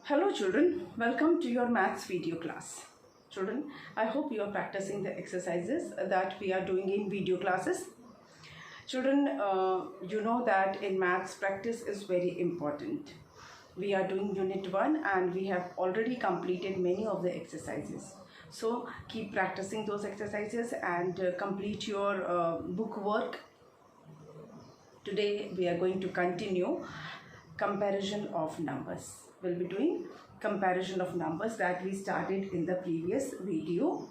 Hello children, welcome to your maths video class. Children, I hope you are practicing the exercises that we are doing in video classes. Children, you know that in maths practice is very important. We are doing unit 1 and we have already completed many of the exercises. So keep practicing those exercises and complete your book work. Today we are going to continue comparison of numbers. We'll be doing comparison of numbers that we started in the previous video.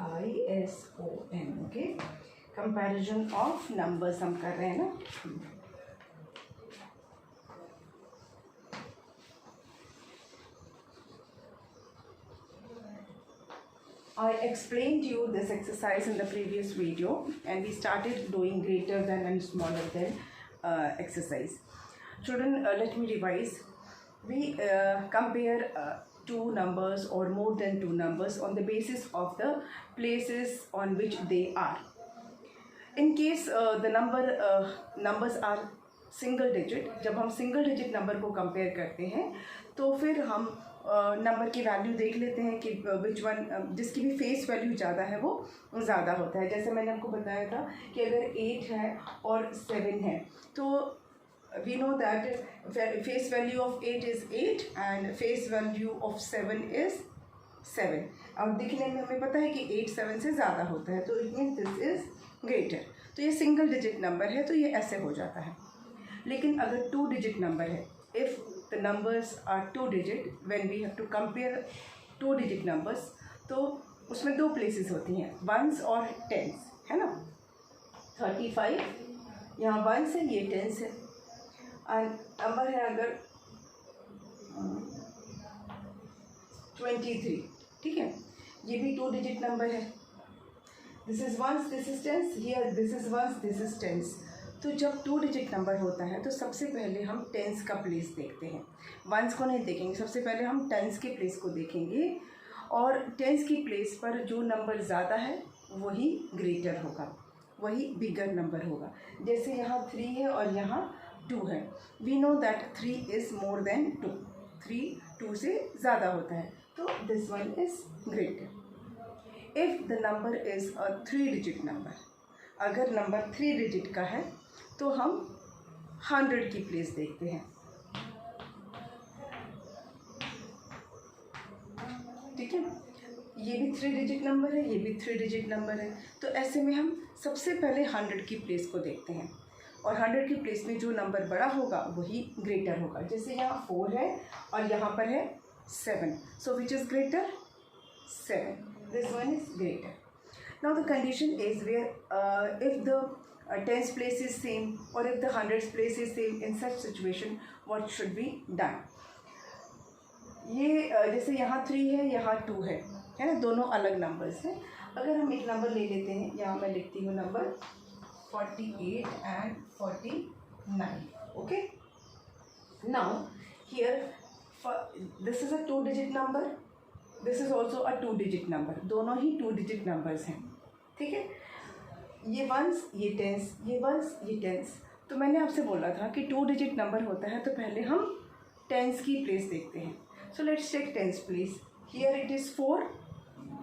comparison, okay? Comparison of numbers हम कर रहे हैं ना. I explained you this exercise in the previous video and we started doing greater than and smaller than exercise. Children, let me revise. We compare two numbers or more than two numbers on the basis of the places on which they are. In case the numbers are single digit, जब हम single digit number को compare करते हैं तो फिर हम number की value देख लेते हैं कि विच वन जिसकी भी फेस वैल्यू ज़्यादा है वो ज़्यादा होता है. जैसे मैंने आपको बताया था कि अगर 8 है और 7 है तो we know that face value of 8 is 8 and face value of 7 is 7. और दिखने में हमें पता है कि 8 7 से ज़्यादा होता है तो it means this is greater. तो ये सिंगल डिजिट नंबर है तो ये ऐसे हो जाता है. लेकिन अगर 2 डिजिट नंबर है, if the numbers are 2 digit, when we have to compare 2 digit numbers तो उसमें दो places होती हैं, ones और tens, है ना. 35 यहाँ ones है, ये tens है. और नंबर है अगर 23, ठीक है, ये भी 2 digit नंबर है. this is ones, this is tens, here this is ones, this is tens. तो जब 2 डिजिट नंबर होता है तो सबसे पहले हम टेंस का प्लेस देखते हैं, वंस को नहीं देखेंगे. सबसे पहले हम टेंस के प्लेस को देखेंगे और टेंस की प्लेस पर जो नंबर ज़्यादा है वही ग्रेटर होगा, वही बिगर नंबर होगा. जैसे यहाँ 3 है और यहाँ 2 है. We know that 3 is more than 2, 3 2 से ज़्यादा होता है तो this one is greater. If the number is a 3 digit number, अगर नंबर 3 डिजिट का है तो हम 100 की प्लेस देखते हैं, ठीक है. ये भी 3 डिजिट नंबर है, ये भी 3 डिजिट नंबर है. तो ऐसे में हम सबसे पहले 100 की प्लेस को देखते हैं और 100 की प्लेस में जो नंबर बड़ा होगा वही ग्रेटर होगा. जैसे यहाँ 4 है और यहाँ पर है 7, so which is greater? 7. This one is greater. Now the condition is where if the tens place is same or if the hundreds place is same, in such situation what should be done? ये जैसे यहाँ 3 है, यहाँ 2 है ना, दोनों अलग numbers हैं. अगर हम एक नंबर ले लेते हैं, यहाँ मैं लिखती हूँ number 48 and 49. Okay. Now here this is a 2 digit number, this is also a 2 digit number. दोनों ही 2 डिजिट नंबर्स हैं, ठीक है. ये वंस, ये टेंस, ये वंस, ये टेंस. तो मैंने आपसे बोला था कि 2 डिजिट नंबर होता है तो पहले हम टेंस की प्लेस देखते हैं. So let's check tens place. Here it is 4,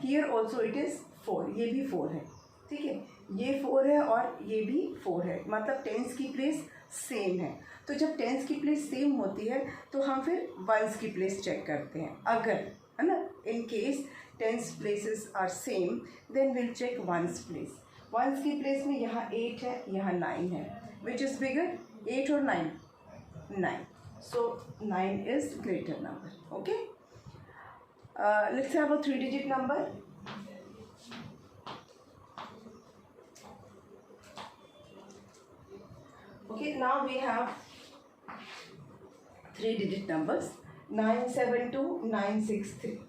here also it is 4, ये भी 4 है, ठीक है. ये 4 है और ये भी 4 है, मतलब टेंस की प्लेस सेम है. तो जब टेंस की प्लेस सेम होती है तो हम फिर वंस की प्लेस चेक करते हैं. अगर, है ना, in case tens places are same then we'll check ones place. ones की place में यहाँ 8 है, यहाँ 9 है. which is bigger, 8 or 9? 9. so 9 is greater number. Okay. Let's have a 3 digit number. Okay, now we have 3 digit numbers 972, 963.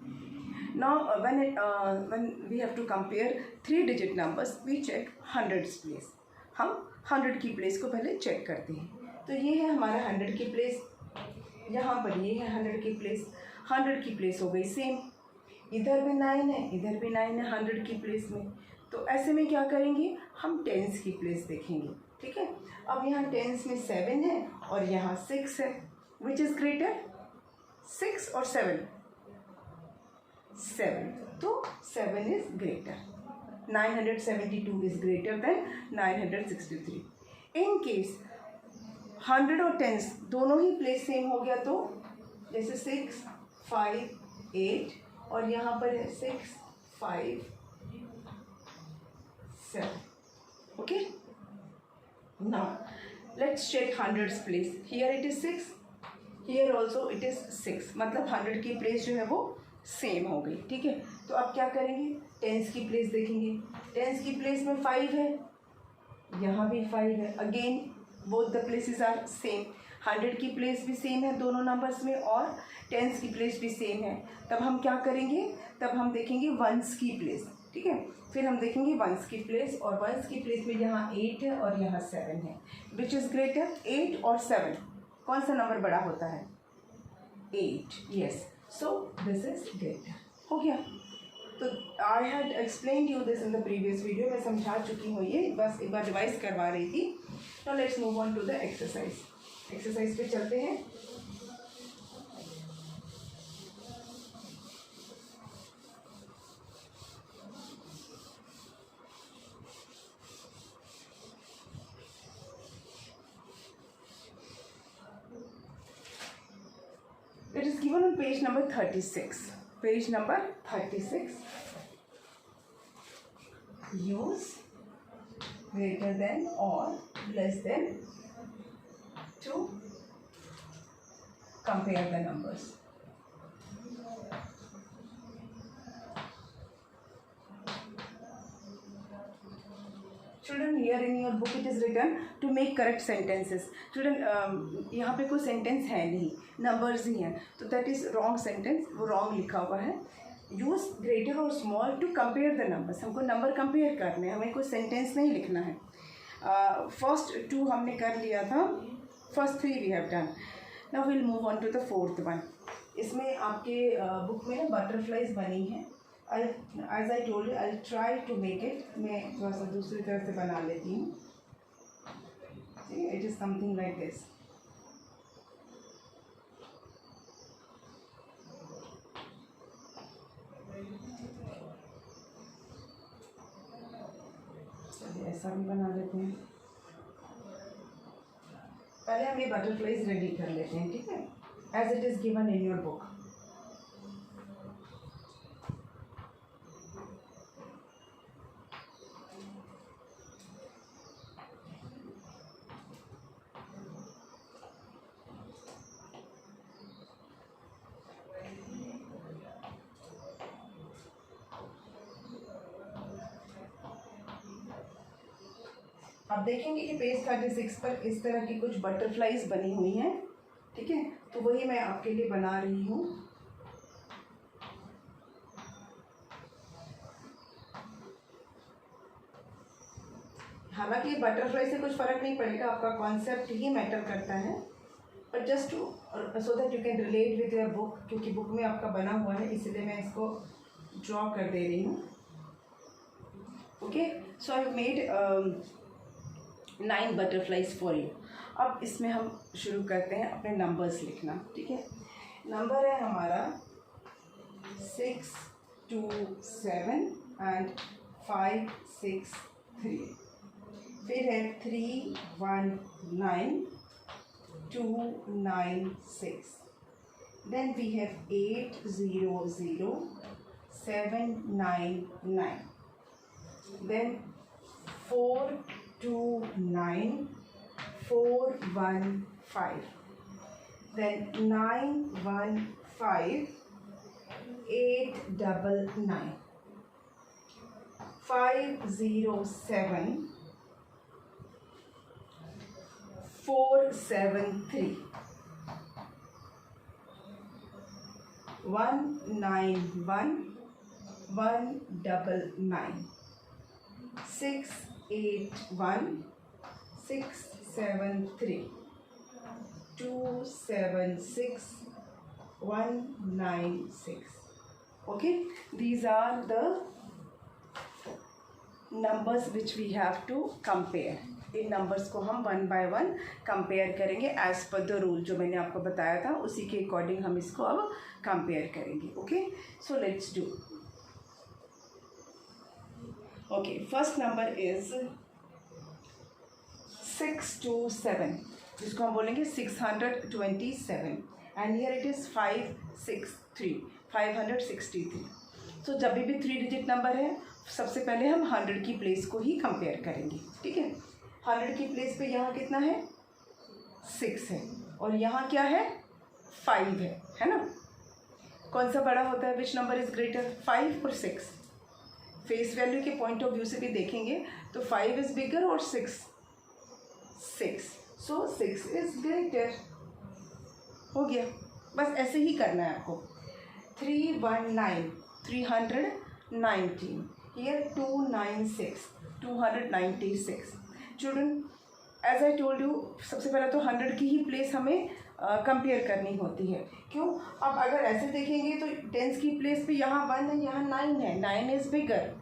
Now when we have to compare 3 digit numbers we check hundreds place. हम 100 की place को पहले check करते हैं. तो ये है हमारा 100 की प्लेस, यहाँ पर ये है 100 की प्लेस. 100 की प्लेस हो गई सेम, इधर भी 9 है, इधर भी 9 है 100 की प्लेस में. तो ऐसे में क्या करेंगे, हम टेंस की प्लेस देखेंगे, ठीक है. अब यहाँ टेंस में 7 है और यहाँ 6 है. विच इज़ ग्रेटर, 6 और 7? 7. तो 7 is greater. 972 is greater then 963. In case 100 और 10 दोनों ही प्लेस सेम हो गया तो जैसे 6, 5, 8 और यहाँ पर है 6, 5, 7. Okay. Now let's check 100's place. Here it is 6, here also it is 6. मतलब 100 की प्लेस जो है वो सेम हो गई. ठीक है. तो अब क्या करेंगे, 10's की प्लेस देखेंगे. 10's की प्लेस में 5 है, यहाँ भी 5 है. Again both the places are same. 100 की प्लेस भी सेम है दोनों नंबर्स में और 10's की प्लेस भी सेम है. तब हम क्या करेंगे, तब हम देखेंगे 1's की प्लेस. ठीक है. फिर हम देखेंगे 1's की प्लेस, और 1's की प्लेस में यहाँ 8 है और यहाँ 7 है. विच इज़ ग्रेटर, 8 और 7? कौन सा नंबर बड़ा होता है? 8. Yes. So this is greater. हो गया. तो I had explain you this in the previous video. मैं समझा चुकी हूँ ये, बस एक बार रिवाइज करवा रही थी. Now let's move on to the exercise. Exercise पे चलते हैं. It is given on page number 36. Page number 36. Use greater than or less than to compare the numbers. Children, here in your book it is written to make correct sentences. Children, यहाँ पे कोई sentence है नहीं, numbers ही हैं, तो that is wrong sentence. वो wrong लिखा हुआ है. यूज़ ग्रेटर और small to compare the numbers. हमको नंबर कंपेयर करने हैं, हमें कोई सेंटेंस नहीं लिखना है. फर्स्ट 2 हमने कर लिया था, first 3 we have done. Now will move on to the 4th one. इसमें आपके बुक में ना बटरफ्लाइज बनी है. As I told you, I'll try to make it. मैं थोड़ा सा दूसरी तरह से बना लेती हूँ. It is something like this. चलिए ऐसा भी बना लेते हैं. पहले हम ये बटरफ्लाइज रेडी कर लेते हैं. ठीक है. As it is given in your book. आप देखेंगे कि पेज 36 पर इस तरह की कुछ बटरफ्लाइज बनी हुई हैं. ठीक है. तो वही मैं आपके लिए बना रही हूँ. हालांकि बटरफ्लाई से कुछ फ़र्क नहीं पड़ेगा, आपका कॉन्सेप्ट ही मैटर करता है. But just to so that you can relate with your book, क्योंकि बुक में आपका बना हुआ है, इसलिए मैं इसको ड्रॉ कर दे रही हूँ. Okay. So I have made 9 butterflies for you. अब इसमें हम शुरू करते हैं अपने नंबर्स लिखना. ठीक है. नंबर है हमारा 6, 2, 7 एंड 5, 6, 3. फिर है 3, 1, 9, 2, 9, 6. Then we have 8, 0, 0, 7, 9, 9. Then 4, 2, 9, 4, 1, 5. Then 9, 1, 5, 8, 9, 5, 0, 7, 4, 7, 3, 1, 9, 1, 1, 9, 6, 8, 1, 6, 7, 3, 2, 7, 6, 1, 9, 6. Okay, these are the numbers which we have to compare. In numbers को हम वन बाय वन कंपेयर करेंगे एज पर द रूल जो मैंने आपको बताया था, उसी के अकॉर्डिंग हम इसको अब कंपेयर करेंगे. Okay, so let's do. Okay, first number is 627, जिसको हम बोलेंगे 627, एंड हियर इट इज़ 563. तो जब भी 3 डिजिट नंबर है, सबसे पहले हम 100 की प्लेस को ही कंपेयर करेंगे. ठीक है, 100 की प्लेस पे यहाँ कितना है, 6 है, और यहाँ क्या है, 5 है ना. कौन सा बड़ा होता है, विच नंबर इज़ ग्रेटर, 5 और 6. फेस वैल्यू के पॉइंट ऑफ व्यू से भी देखेंगे तो 5 इज़ बिगर और 6. सो 6 इज़ ग्रेटर. हो गया, बस ऐसे ही करना है आपको. 319, 319. Here 296, 296. Children, as I told you, सबसे पहले तो 100 की ही प्लेस हमें कंपेयर करनी होती है. क्यों, अब अगर ऐसे देखेंगे तो टेंस की प्लेस पे यहाँ 1 है, यहाँ 9 है. 9 इज़ बिगर.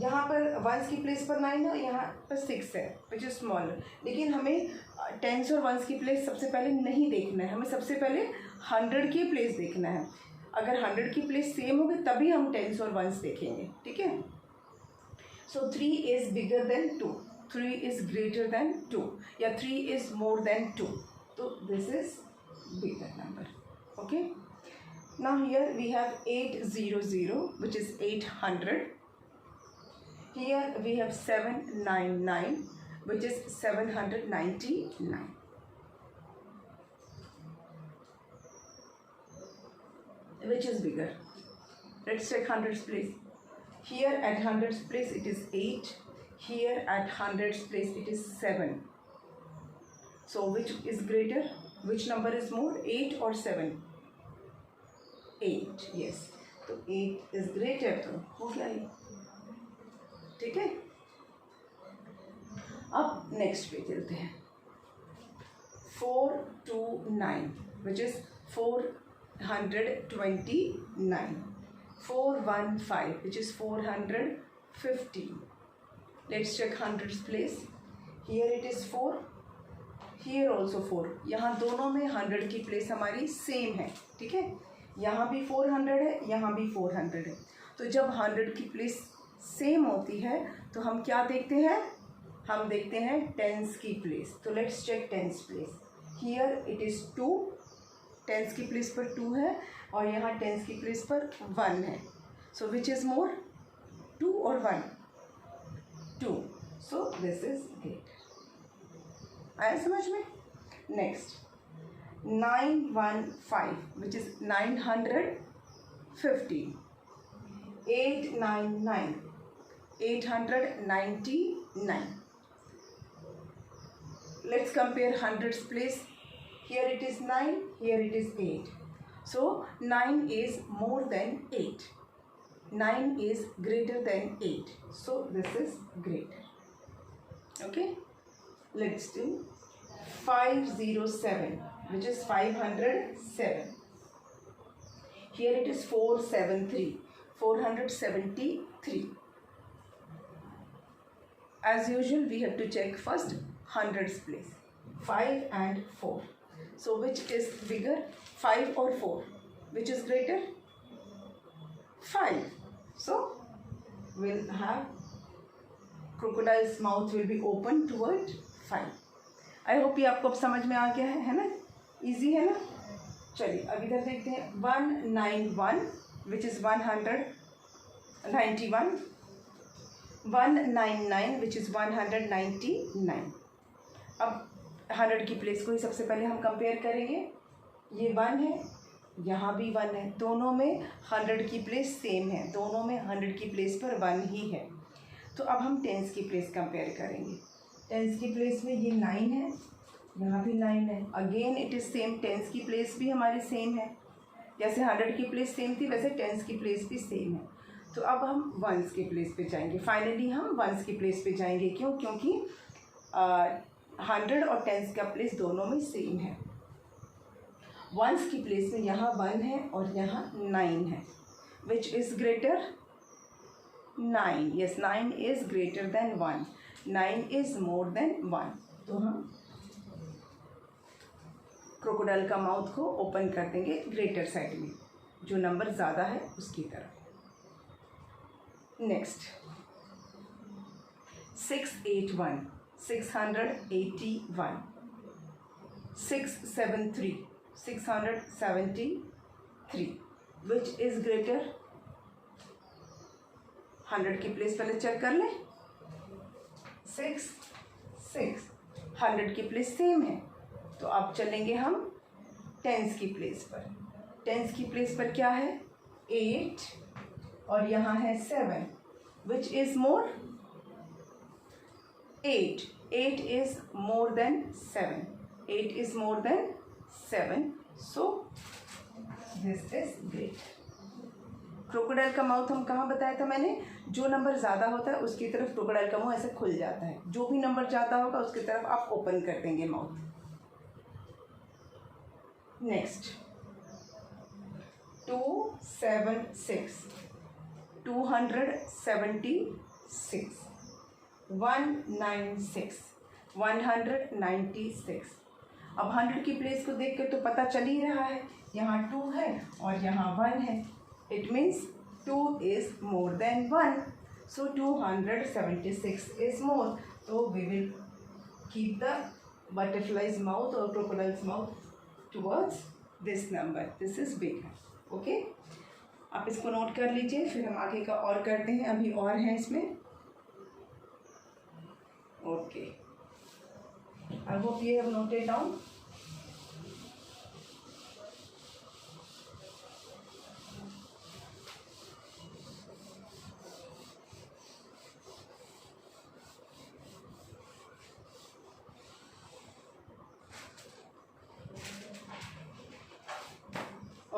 यहाँ पर वंस की प्लेस पर 9 है, यहाँ पर 6 है, विच इज़ स्मॉलर. लेकिन हमें टेंस और वंस की प्लेस सबसे पहले नहीं देखना है, हमें सबसे पहले 100 की प्लेस देखना है. अगर 100 की प्लेस सेम होगी तभी हम टेंस और वंस देखेंगे. ठीक है, so 3 is bigger than 2, 3 is greater than 2, या 3 इज़ मोर देन 2. तो this is bigger number. Okay, now here we have 800, which is 800. Here we have 799, which is 799. Which is bigger? Let's check 100's place. Here at 100's place it is 8. Here at 100's place it is 7. So which is greater? Which number is more? 8 or 7? 8. Yes. तो 8 is greater. तो हो गया ये. ठीक है, अब next पे चलते हैं. 429, which is 429. 415, which is 450. Let's check 100's place. Here it is 4, here also 4. यहाँ दोनों में 100 की प्लेस हमारी सेम है. ठीक है, यहाँ भी 400 है, यहाँ भी 400 है. तो जब 100 की प्लेस सेम होती है तो हम क्या देखते हैं, हम देखते हैं टेंस की प्लेस. तो let's check tens place. Here it is 2, tens की प्लेस पर 2 है, और यहाँ टेंस की प्लेस पर 1 है. सो विच इज़ मोर, 2 और 1? 2. So this is greater. आया समझ में? Next 915, which is 950. 899, 899. Let's compare 100's place. Here it is 9, here it is 8. So 9 is more than 8. 9 is greater than 8. So this is greater. Okay. Let's do 507, which is 507. Here it is 473. 473. As usual, we have to check first 100's place. 5 and 4. So which is bigger, 5 or 4? Which is greater? 5. So we'll have crocodile's mouth will be open toward 5. I hope ये आपको अब समझ में आ गया है ना? Easy है ना? चलिए अब इधर देखते हैं. 191, which is 191. 199, which is 199. अब 100 की प्लेस को ही सबसे पहले हम कंपेयर करेंगे. ये 1 है, यहाँ भी 1 है, दोनों में 100 की प्लेस सेम है, दोनों में 100 की प्लेस पर 1 ही है. तो अब हम टेंस की प्लेस कंपेयर करेंगे. टेंस की प्लेस में ये 9 है, यहाँ भी 9 है. Again it is same, tens की प्लेस भी हमारी सेम है. जैसे 100 की प्लेस सेम थी वैसे टेंस की प्लेस भी सेम है. तो अब हम वंस की प्लेस पे जाएंगे. फाइनली हम वंस की प्लेस पे जाएंगे. क्यों? क्योंकि 100 और टेंस का प्लेस दोनों में सेम है. वंस की प्लेस में यहाँ 1 है और यहाँ 9 है. Which is greater? 9. Yes, 9 is greater then 1. 9 is more than 1, तो हम क्रोकोडाइल का माउथ को ओपन कर देंगे ग्रेटर साइड में, जो नंबर ज़्यादा है उसकी तरफ। Next 681, 681, 673, 673, which is greater? 100 की प्लेस पहले चेक कर लें। 6, 100 की प्लेस सेम है, तो अब चलेंगे हम टेंस की प्लेस पर। टेंस की प्लेस पर क्या है? 8 और यहाँ है 7, which is more? 8 is more then 7, 8 is more then 7, so this is great. Crocodile का माउथ हम कहाँ बताया था मैंने? जो नंबर ज़्यादा होता है उसकी तरफ क्रोकोडाइल का मुंह ऐसे खुल जाता है, जो भी नंबर ज़्यादा होगा उसकी तरफ आप ओपन कर देंगे माउथ। नेक्स्ट 276, 276, 196, 196। अब 100 की प्लेस को देख के तो पता चल ही रहा है, यहाँ 2 है और यहाँ 1 है, it means 2 is more than 1, so 276 is more, तो we will keep the butterfly's mouth और crocodile's mouth towards this number, this is big. Okay, आप इसको नोट कर लीजिए, फिर हम आगे का और करते हैं, अभी और हैं इसमें। Okay, I hope you have noted down.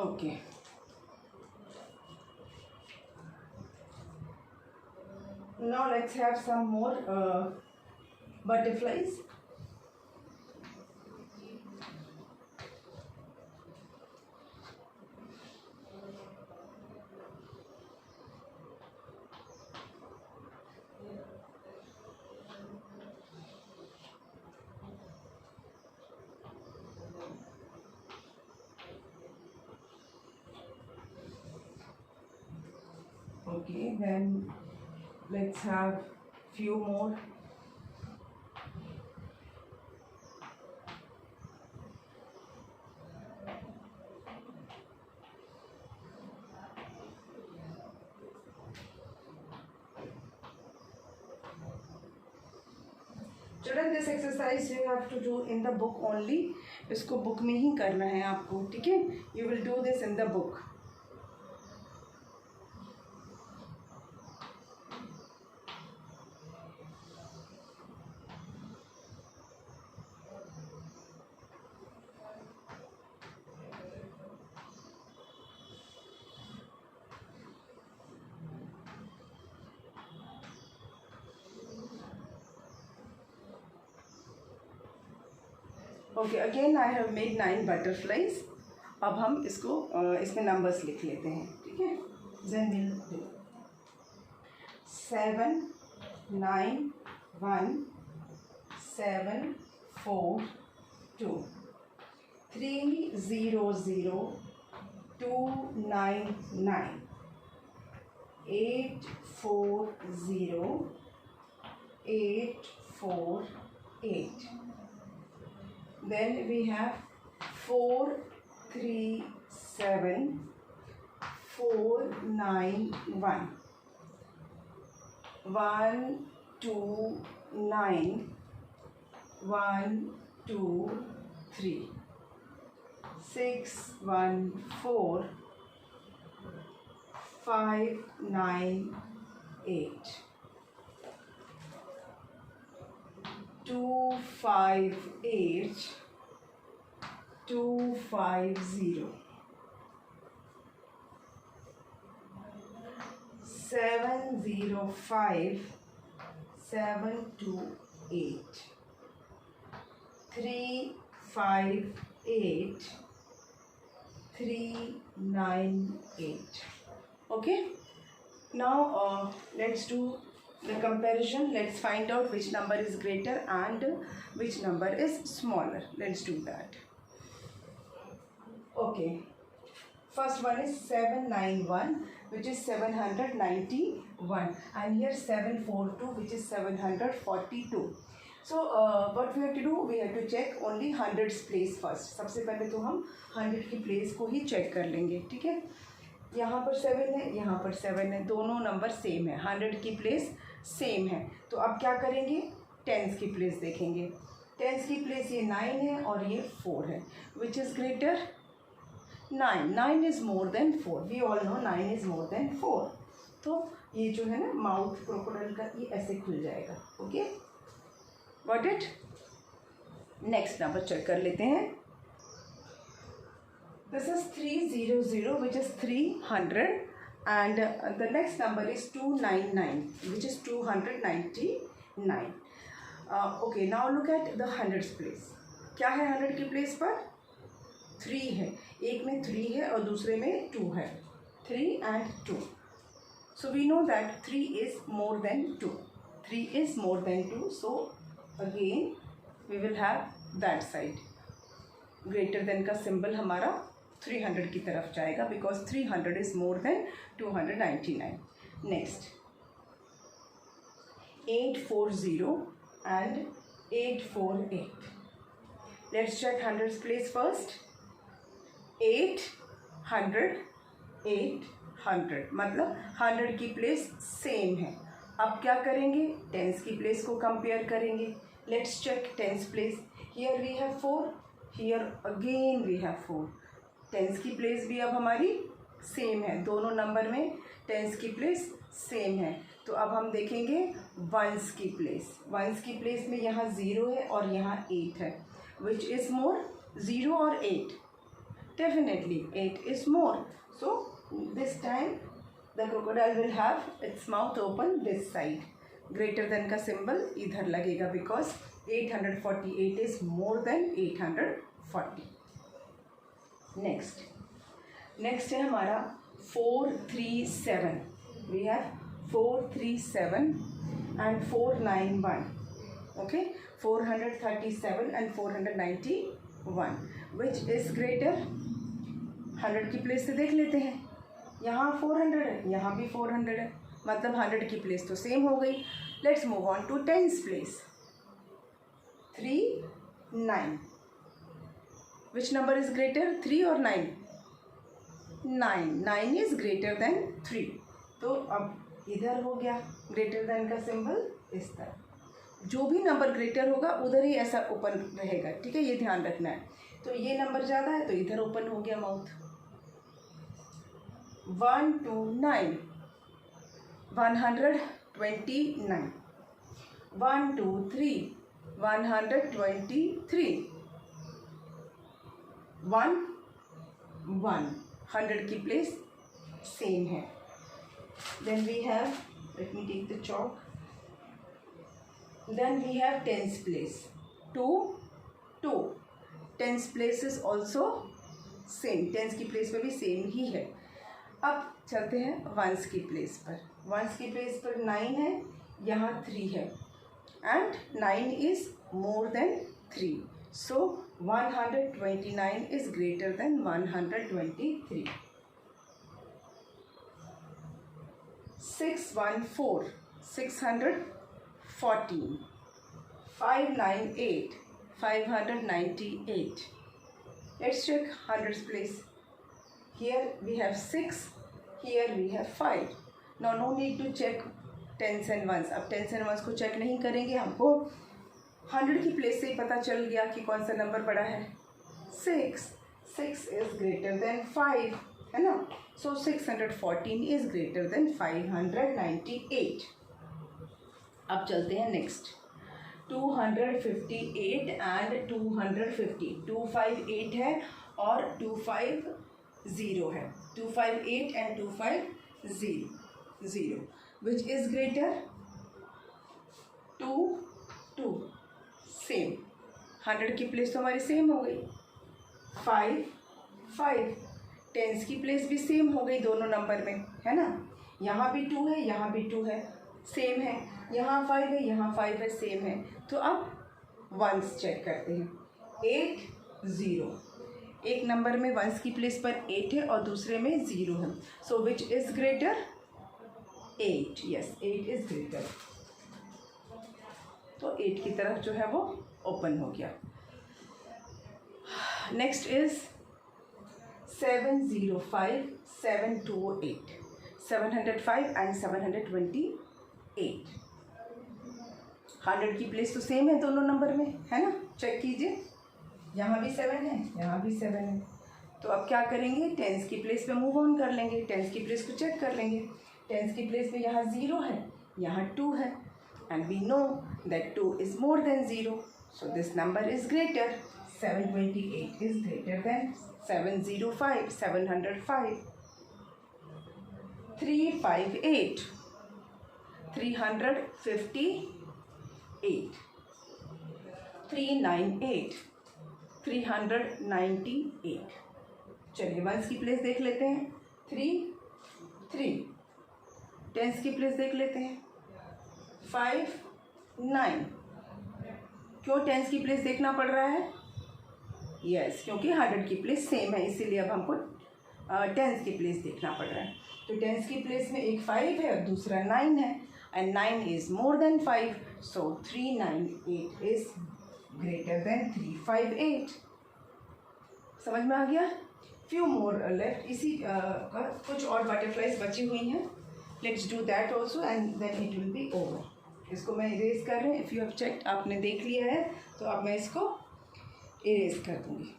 Okay. Now let's have some more butterflies. Okay, then let's have few more. Children, this exercise you have to do in the book only. इसको book में ही करना है आपको, ठीक है? You will do this in the book. Okay, again I have made 9 butterflies. अब हम इसको इसमें नंबर्स लिख लेते हैं, ठीक है? Then will do 7 9 1 7 4 2 3 0 0 2 9 9 8 4 0 8 4 8। Then we have 4 3 7 4 9 1 1 2 9 1 2 3 6 1 4 5 9 8 2 5 8 2 5 0 7 0 5 7 2 8 3 5 8 3 9 8। Okay, now let's do the comparison. Let's find out which number is greater and which number is smaller. Let's do that. Okay, first one is 791, which is 791, and here 742, which is 742. So what we have to do, we have to check only hundreds place first. सबसे पहले तो हम 100 की place को ही check कर लेंगे, ठीक है। यहाँ पर 7 है, यहाँ पर 7 है, दोनों नंबर सेम है, 100 की प्लेस सेम है। तो अब क्या करेंगे, टेंस की प्लेस देखेंगे। टेंस की प्लेस ये 9 है और ये 4 है। Which is greater, 9। 9 is more than 4, we all know 9 is more than 4। तो ये जो है ना माउथ क्रोकोडाइल का, ये ऐसे खुल जाएगा। Okay, got it. Next number check कर लेते हैं। This is 300, which is 300, and the next number is 299, which is 299. Okay, now look at the hundreds place. क्या है 100 की प्लेस पर, 3 है। एक में 3 है और दूसरे में 2 है, 3 and 2. So we know that 3 is more than 2. 3 is more than 2. So again we will have that side. Greater than का symbol हमारा 300 की तरफ जाएगा, because 300 is more than 299. Next 840 and 848. Let's check hundreds place first. 800 800, मतलब 100 की place same है। अब क्या करेंगे, टेंस की प्लेस को कंपेयर करेंगे। Let's check tens place. Here we have 4, here again we have 4। Tens की प्लेस भी अब हमारी सेम है, दोनों नंबर में टेंस की प्लेस सेम है। तो अब हम देखेंगे वंस की प्लेस। वंस की प्लेस में यहाँ 0 है और यहाँ 8 है। विच इज़ मोर, 0 और 8? Definitely 8 is more. So this time the crocodile will have its mouth open this side. Greater than का सिंबल इधर लगेगा, because 848 is more than 840. Next है हमारा 437. We have 437 and 491. Okay, 437 and 491. Which is greater, 100 की place से देख लेते हैं। यहाँ 400 है, यहाँ भी 400 है, मतलब 100 की प्लेस तो सेम हो गई। Let's move on to tens place. 3 9. Which number is greater, 3 or 9? 9. 9 is greater than 3. तो अब इधर हो गया ग्रेटर देन का सिंबल इस तरह। जो भी नंबर ग्रेटर होगा उधर ही ऐसा ओपन रहेगा, ठीक है, ये ध्यान रखना है। तो ये नंबर ज़्यादा है तो इधर ओपन हो गया माउथ। 129, 129. 123, 123. 1 1, 100 की प्लेस सेम है। Then we have, let me take the chalk, then we have tens place. 2 2. Tens place is also same, tens की प्लेस पर भी सेम ही है। अब चलते हैं वंस की प्लेस पर। वंस की प्लेस पर 9 है, यहाँ 3 है, and 9 is more then 3. So 129 is greater than 123. 614, 614. 598, 598. Let's check hundreds place. Here we have 6, here we have 5. Now no need to check tens and ones. अब tens and ones को check नहीं करेंगे, हमको 100 की प्लेस से ही पता चल गया कि कौन सा नंबर बड़ा है। 6 इज ग्रेटर देन 5, है ना। सो 614 इज ग्रेटर देन 598. अब चलते हैं नेक्स्ट। 258 एंड 250. 258 है और 250 है। 258 and 250. Which is greater, 2 2. Same, 100 की प्लेस तो हमारी सेम हो गई। 5 5. टेंस की प्लेस भी सेम हो गई दोनों नंबर में, है ना। यहाँ भी 2 है, यहाँ भी 2 है, सेम है, यहाँ 5 है, यहाँ 5 है, सेम है। तो अब वंस चेक करते हैं। 8 0, एक नंबर में वंस की प्लेस पर 8 है और दूसरे में 0 है। So which is greater? 8। Yes, 8 is greater. तो 8 की तरफ जो है वो ओपन हो गया। Next is 705 728, 705 and 728। 100 की प्लेस तो सेम है दोनों नंबर में, है ना? चेक कीजिए, यहाँ भी 7 है, यहाँ भी 7 है। तो अब क्या करेंगे? टेंस की प्लेस पे मूव ऑन कर लेंगे, टेंस की प्लेस को चेक कर लेंगे। टेंस की प्लेस पे यहाँ 0 है, यहाँ 2 है, and we know that 2 is more than 0, so this number is greater. 728 is greater than 705, 705। 358, 358। 398, 398। चलिए वंस की प्लेस देख लेते हैं। 3 3। टेंस की प्लेस देख लेते हैं। 5 9। क्यों टेंस की प्लेस देखना पड़ रहा है? यस, क्योंकि 100 की प्लेस सेम है, इसीलिए अब हमको टेंस की प्लेस देखना पड़ रहा है। तो टेंस की प्लेस में एक 5 है और दूसरा 9 है, and 9 is more than 5, so 398 is greater than 358। समझ में आ गया? Few more left. इसी कुछ और बटरफ्लाइज बची हुई हैं। Let's do that also and then it will be over. इसको मैं इरेज कर रही हूँ। इफ़ यू हैव चेक्ड, आपने देख लिया है, तो अब मैं इसको इरेज कर दूँगी।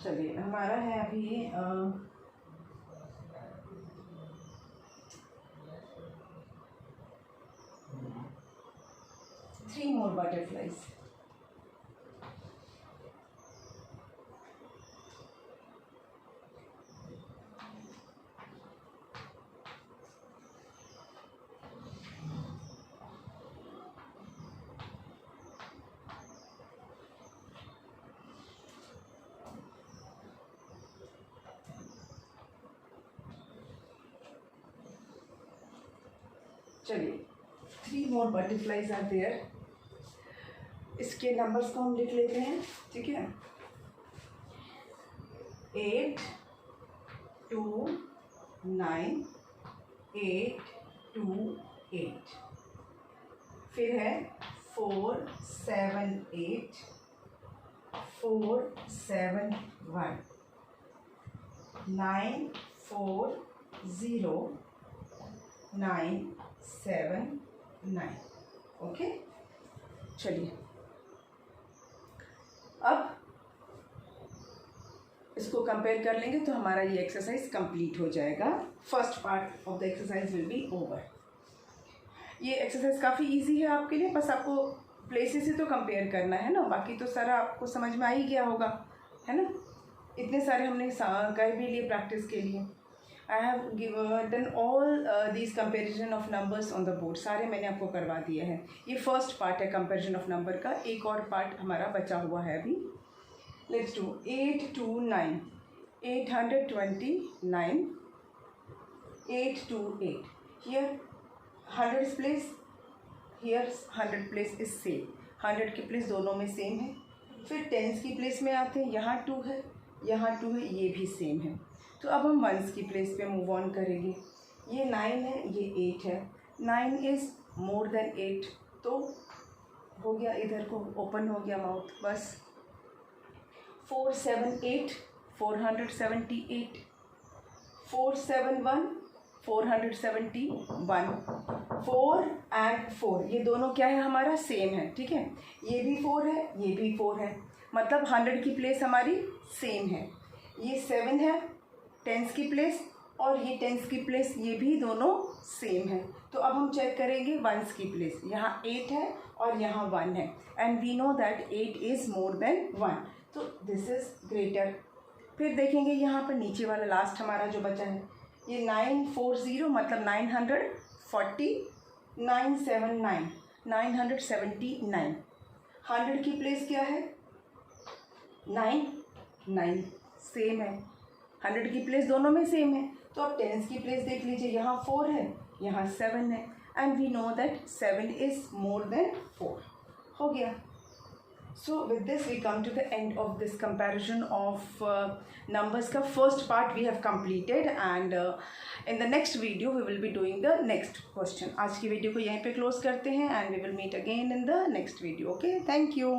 चलिए, हमारा है अभी 3 more butterflies। चलिए, 3 more butterflies are there। इसके नंबर्स को हम लिख लेते हैं, ठीक है? 8 2 9 8 2 8। फिर है 4 7 8 4 7 1 9 4 0 9 7 9। ओके, चलिए अब इसको कंपेयर कर लेंगे तो हमारा ये एक्सरसाइज कंप्लीट हो जाएगा। First part of the exercise will be over. ये एक्सरसाइज काफ़ी इजी है आपके लिए, बस आपको प्लेसेस से तो कंपेयर करना है ना, बाकी तो सारा आपको समझ में आ ही गया होगा, है ना? इतने सारे हमने कर भी लिए प्रैक्टिस के लिए। I have done all these comparison of numbers on the board, सारे मैंने आपको करवा दिए हैं। ये फर्स्ट पार्ट है कंपेरिजन ऑफ नंबर का, एक और पार्ट हमारा बचा हुआ है अभी। Let's do 8 2 9, 829, 8 2 8। Here 100 place, here 100 place is same, 100 की प्लेस दोनों में सेम है। फिर टेंस की प्लेस में आते हैं, यहाँ 2 है, यहाँ 2 है, ये भी सेम है। तो अब हम वंस की प्लेस पे मूव ऑन करेंगे। ये 9 है, ये 8 है, 9 इज़ मोर देन 8, तो हो गया, इधर को ओपन हो गया माउथ, बस। 4 7 8 478, 4 7 1 471, 4 एंड 4 ये दोनों क्या है हमारा? सेम है, ठीक है? ये भी 4 है, ये भी 4 है, मतलब 100 की प्लेस हमारी सेम है। ये 7 है टेंस की प्लेस, और ये टेंस की प्लेस ये भी दोनों सेम है। तो अब हम चेक करेंगे वंस की प्लेस। यहाँ 8 है और यहाँ 1 है and we know that 8 is more than 1, तो दिस इज़ ग्रेटर। फिर देखेंगे यहाँ पर नीचे वाला लास्ट हमारा जो बचा है ये 940 मतलब 979 979। 100 की प्लेस क्या है 9 सेम है। 100 की प्लेस दोनों में सेम है। तो अब टेंस की प्लेस देख लीजिए, यहाँ 4 है यहाँ 7 है and we know that 7 is more than 4। हो गया। So with this we come to the end of this comparison of numbers का first part we have completed and in the next video we will be doing the next question. आज की video को यहीं पे close करते हैं and we will meet again in the next video. Okay, thank you.